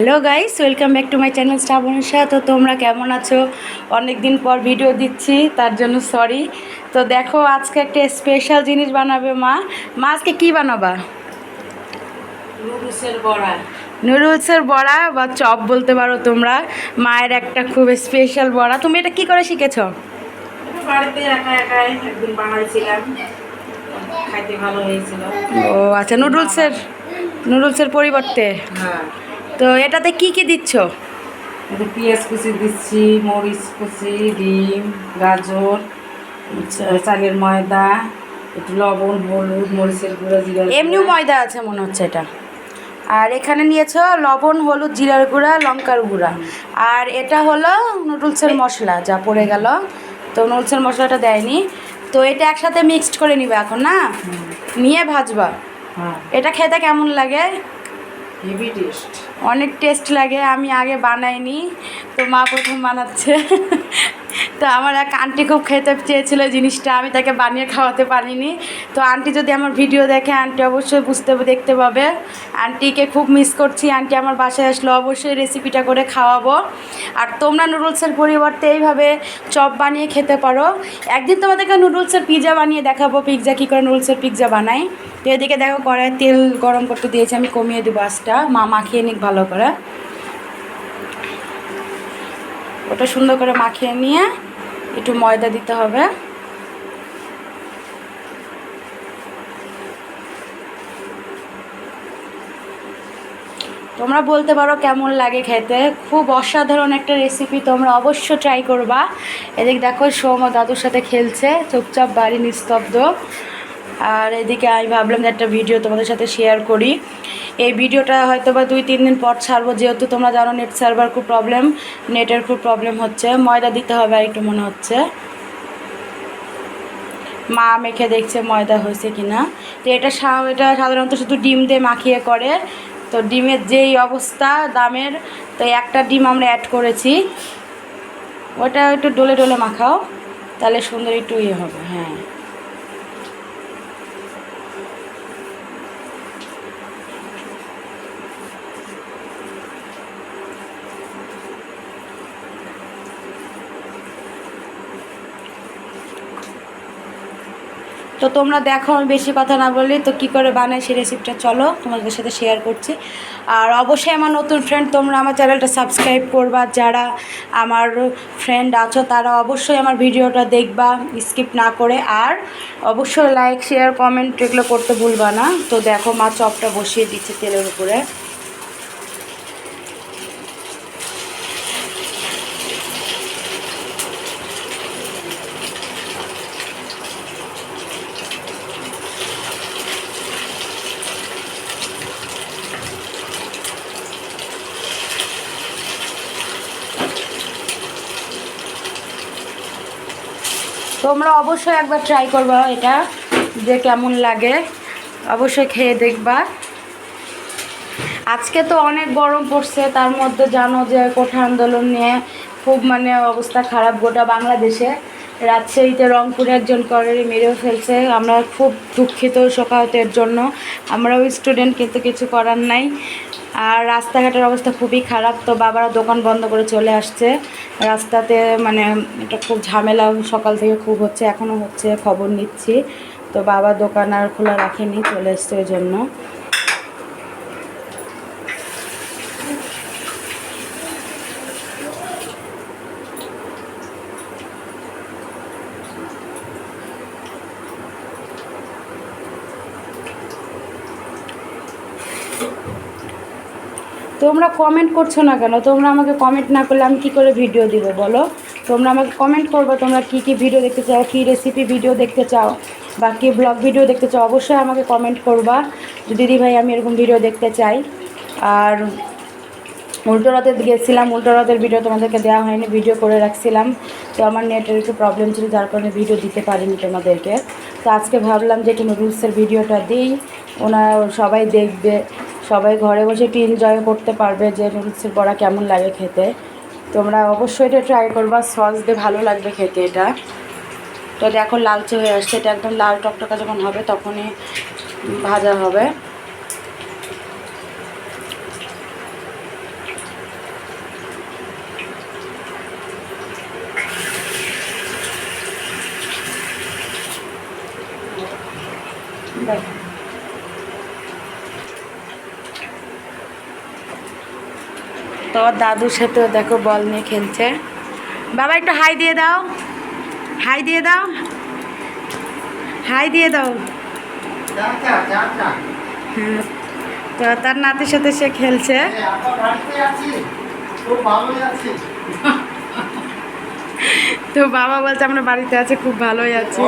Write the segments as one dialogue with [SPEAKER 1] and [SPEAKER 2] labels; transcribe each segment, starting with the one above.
[SPEAKER 1] Hello guys, welcome back to my channel Shrabanisha. তো তোমরা কেমন আছো? অনেক দিন পর ভিডিও দিচ্ছি, তার জন্য সরি। তো দেখো, আজকে একটা স্পেশাল জিনিস বানাবে মা। মা আজকে কী বানাবা?
[SPEAKER 2] নুডলসের বড়া।
[SPEAKER 1] নুডলসের বড়া বা চপ বলতে পারো তোমরা। মায়ের একটা খুব স্পেশাল বড়া। তুমি এটা কি করে শিখেছো?
[SPEAKER 2] এটা বাড়িতে একা একাই একদিন বানাইছিলাম, খাইতে ভালো হয়েছিল।
[SPEAKER 1] ও আচ্ছা, নুডলসের পরিবর্তে।
[SPEAKER 2] হ্যাঁ,
[SPEAKER 1] তো এটাতে কি কি দিচ্ছ?
[SPEAKER 2] এতে পেঁয়াজ কুচি দিচ্ছি, মরিচ কুচি, ডিম, গাজর,
[SPEAKER 1] আচ্ছা,
[SPEAKER 2] চালের ময়দা, একটু লবণ, হলুদ, মরিচের গুঁড়া, জিরার
[SPEAKER 1] এমনিও
[SPEAKER 2] গুঁড়া।
[SPEAKER 1] ময়দা আছে মনে হচ্ছে এটা। আর এখানে নিয়েছো লবণ, হলুদ, জিরার গুঁড়া, লঙ্কার গুঁড়া। আর এটা হলো নুডলসের মশলা যা পড়ে গেল। তো নুডলসের মশলাটা দেয়নি। তো এটা একসাথে মিক্সড করে নিবে এখন, না নিয়ে ভাজবা।
[SPEAKER 2] হ্যাঁ,
[SPEAKER 1] এটা খেতে কেমন লাগে?
[SPEAKER 2] Heavy taste.
[SPEAKER 1] অনেক টেস্ট লাগে। আমি আগে বানাইনি, তো মা প্রথম বানাচ্ছে। তো আমার এক আন্টি খুব খেতে চেয়েছিল জিনিসটা, আমি তাকে বানিয়ে খাওয়াতে পারিনি। তো আন্টি যদি আমার ভিডিও দেখে, আন্টি অবশ্যই দেখতে পাবে। আন্টিকে খুব মিস করছি। আন্টি আমার বাসায় আসলে অবশ্যই রেসিপিটা করে খাওয়াবো। আর তোমরা নুডলসের পরিবর্তে এইভাবে চপ বানিয়ে খেতে পারো। একদিন তোমাদেরকে নুডলসের পিৎজা বানিয়ে দেখাবো, কী করে নুডলসের পিৎজা বানাই। তো এদিকে দেখো, কড়াই তেল গরম করতে দিয়েছি, আমি কমিয়ে দেবো আঁচটা। মা মাখিয়ে নিক ভালো করে। ওটা সুন্দর করে মাখিয়ে নিয়ে একটু ময়দা দিতে হবে। তোমরা বলতে পারো কেমন লাগে খেতে। খুব অসাধারণ একটা রেসিপি, তোমরা অবশ্য ট্রাই করবা। এদিকে দেখো, সোম ও দাদুর সাথে খেলছে চুপচাপ, বাড়ি নিস্তব্ধ। আর এদিকে আমি ভাবলাম যে একটা ভিডিও তোমাদের সাথে শেয়ার করি। এই ভিডিওটা হয়তো বা 2-3 দিন পর ছাড়বো, যেহেতু তোমরা জানো নেট সার্ভার খুব প্রবলেম, নেটের খুব প্রবলেম হচ্ছে। ময়দা দিতে হবে আর একটু মনে হচ্ছে। মা মেখে দেখছে ময়দা হয়েছে কি না। তো এটা সাধারণত শুধু ডিম দিয়ে মাখিয়ে করে। তো ডিমের যেই অবস্থা দামের, তো একটা ডিম আমরা অ্যাড করেছি। ওটা একটু ডলে ডলে মাখাও, তাহলে সুন্দর একটু ইয়ে হবে। হ্যাঁ, তো তোমরা দেখো, আমি বেশি কথা না বলি তো কী করে বানাই সেই রেসিপিটা চলো তোমাদের সাথে শেয়ার করছি। আর অবশ্যই আমার নতুন ফ্রেন্ড, তোমরা আমার চ্যানেলটা সাবস্ক্রাইব করবা। যারা আমার ফ্রেন্ড আছো তারা অবশ্যই আমার ভিডিওটা দেখবা স্কিপ না করে। আর অবশ্যই লাইক, শেয়ার, কমেন্ট এগুলো করতে ভুলবা না। তো দেখো, মা চপটা বসিয়ে দিচ্ছে তেলের উপরে। তোমরা অবশ্যই একবার ট্রাই করবা এটা, যে কেমন লাগে অবশ্যই খেয়ে দেখবা। আজকে তো অনেক গরম পড়ছে, তার মধ্যে জানো যে কোঠা আন্দোলন নিয়ে খুব অবস্থা খারাপ গোটা বাংলাদেশে। রাজশাহীতে রংপুরে একজন করে মেরেও ফেলছে। আমরা খুব দুঃখিত শোকাহতের জন্য। আমরাও স্টুডেন্ট, কিন্তু কিছু করার নাই। আর রাস্তাঘাটের অবস্থা খুবই খারাপ। তো বাবারা দোকান বন্ধ করে চলে আসছে। রাস্তাতে এটা খুব ঝামেলা সকাল থেকে খুব হচ্ছে, এখনও হচ্ছে, খবর নিচ্ছি। তো বাবা দোকান আর খোলা রাখেনি, চলে এসছে ওই জন্য। তোমরা কমেন্ট করছো না কেন? তোমরা আমাকে কমেন্ট না করলে আমি কী করে ভিডিও দিব বলো? তোমরা আমাকে কমেন্ট করবে, তোমরা কী কী ভিডিও দেখতে চাও, কী রেসিপি ভিডিও দেখতে চাও, বা কী ব্লগ ভিডিও দেখতে চাও, অবশ্যই আমাকে কমেন্ট করবা যে দিদি ভাই আমি এরকম ভিডিও দেখতে চাই। আর উল্টো রথে গেছিলাম, উল্টো রথের ভিডিও তোমাদেরকে দেওয়া হয়নি, ভিডিও করে রাখছিলাম। তো আমার নেটের একটু প্রবলেম ছিল, যার কারণে ভিডিও দিতে পারিনি তোমাদেরকে। তো আজকে ভাবলাম যে একটু নুডলসের ভিডিওটা দিই, সবাই দেখবে, সবাই ঘরে বসে একটু এনজয় করতে পারবে যে নুডলসের বড়া কেমন লাগে খেতে। তোমরা অবশ্যই এটা ট্রাই করবা, সস দিয়ে ভালো লাগবে খেতে এটা। তো দেখো লালচে হয়ে আসছে, এটা একদম লাল টকটকা যখন হবে তখনই ভাজা হবে। তো ওর দাদুর সাথেও দেখো বল নিয়ে খেলছে। বাবা একটু হাই দিয়ে দাও, হাই দিয়ে দাও, হাই দিয়ে দাও। হ্যাঁ, তো তার নাতির সাথে সে খেলছে। তো বাবা বলছে আমরা বাড়িতে আছি, খুব ভালোই আছি।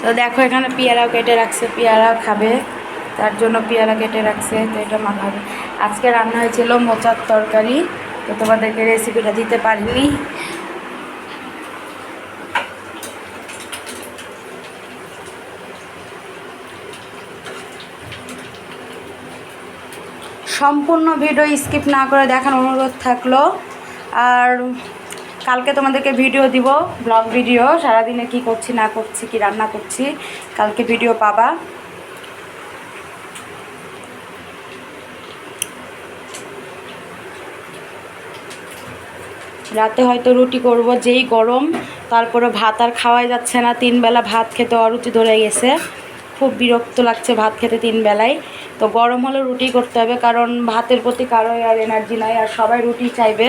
[SPEAKER 1] তো দেখো এখানে পেয়ারাও কেটে রাখছে, পেয়ারা খাবে, তার জন্য পেয়ারা কেটে রাখছে। তো এটা মা খাবে। আজকে রান্না হয়েছিল মোচার তরকারি, তো তোমাদেরকে রেসিপিটা দিতে পারিনি। সম্পূর্ণ ভিডিও স্কিপ না করে দেখার অনুরোধ থাকলো। আর কালকে তোমাদেরকে ভিডিও দিব, ব্লগ ভিডিও, সারাদিনে কি করছি না করছি, কি রান্না করছি, কালকে ভিডিও পাবা। রাতে হয়তো রুটি করব, যেই গরম, তারপরে ভাত আর খাওয়াই যাচ্ছে না। 3 বেলা ভাত খেতে অরুচি ধরে গেছে, খুব বিরক্ত লাগছে ভাত খেতে 3 বেলায়। তো গরম হলে রুটি করতে হবে, কারণ ভাতের প্রতি কারোই আর এনার্জি নাই, আর সবাই রুটি চাইবে,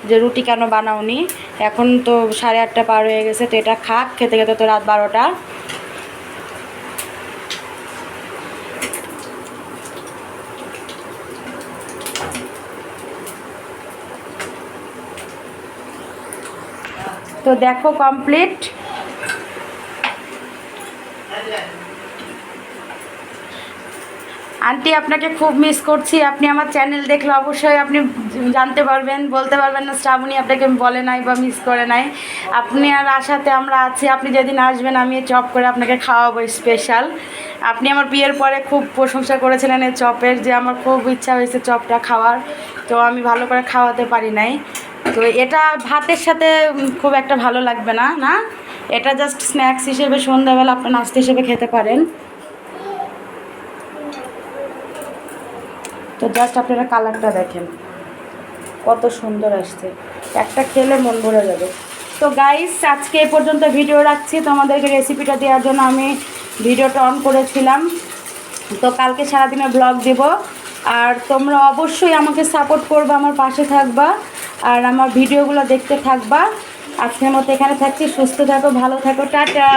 [SPEAKER 1] যে রুটি কেন বানাওনি। এখন তো 8:30 পার হয়ে গেছে, তো এটা খাক, খেতে খেতে তো রাত 12টা। তো দেখো কমপ্লিট। আন্টি আপনাকে খুব মিস করছি। আপনি আমার চ্যানেল দেখলে অবশ্যই আপনি জানতে পারবেন, বলতে পারবেন না শ্রাবণী আপনাকে বলে নাই বা মিস করে নাই। আপনি আর আশাতে আমরা আছি, আপনি যেদিন আসবেন আমি চপ করে আপনাকে খাওয়াবো স্পেশাল। আপনি আমার বিয়ের পরে খুব প্রশংসা করেছিলেন এই চপের, যে আমার খুব ইচ্ছা হয়েছে চপটা খাওয়ার, তো আমি ভালো করে খাওয়াতে পারি নাই। তো এটা ভাতের সাথে খুব একটা ভালো লাগবে না, না, এটা জাস্ট স্ন্যাক্স হিসেবে সন্ধ্যাবেলা আপনার নাস্তা হিসেবে খেতে পারেন। তো জাস্ট আপনারা কালারটা দেখেন কত সুন্দর আসছে, একটা খেলে মন ভরে যাবে। তো গাইস আজকে এই পর্যন্ত ভিডিও রাখছি, তোমাদেরকে রেসিপিটা দেওয়ার জন্য আমি ভিডিওটা অন করেছিলাম। তো কালকে সারাদিনের ব্লগ দেব, আর তোমরা অবশ্যই আমাকে সাপোর্ট করবে, আমার পাশে থাকবা, আর আমার ভিডিওগুলো দেখতে থাকবা। আজকের মতো এখানে থাকছি, সুস্থ থাকো, ভালো থাকো, টাটা।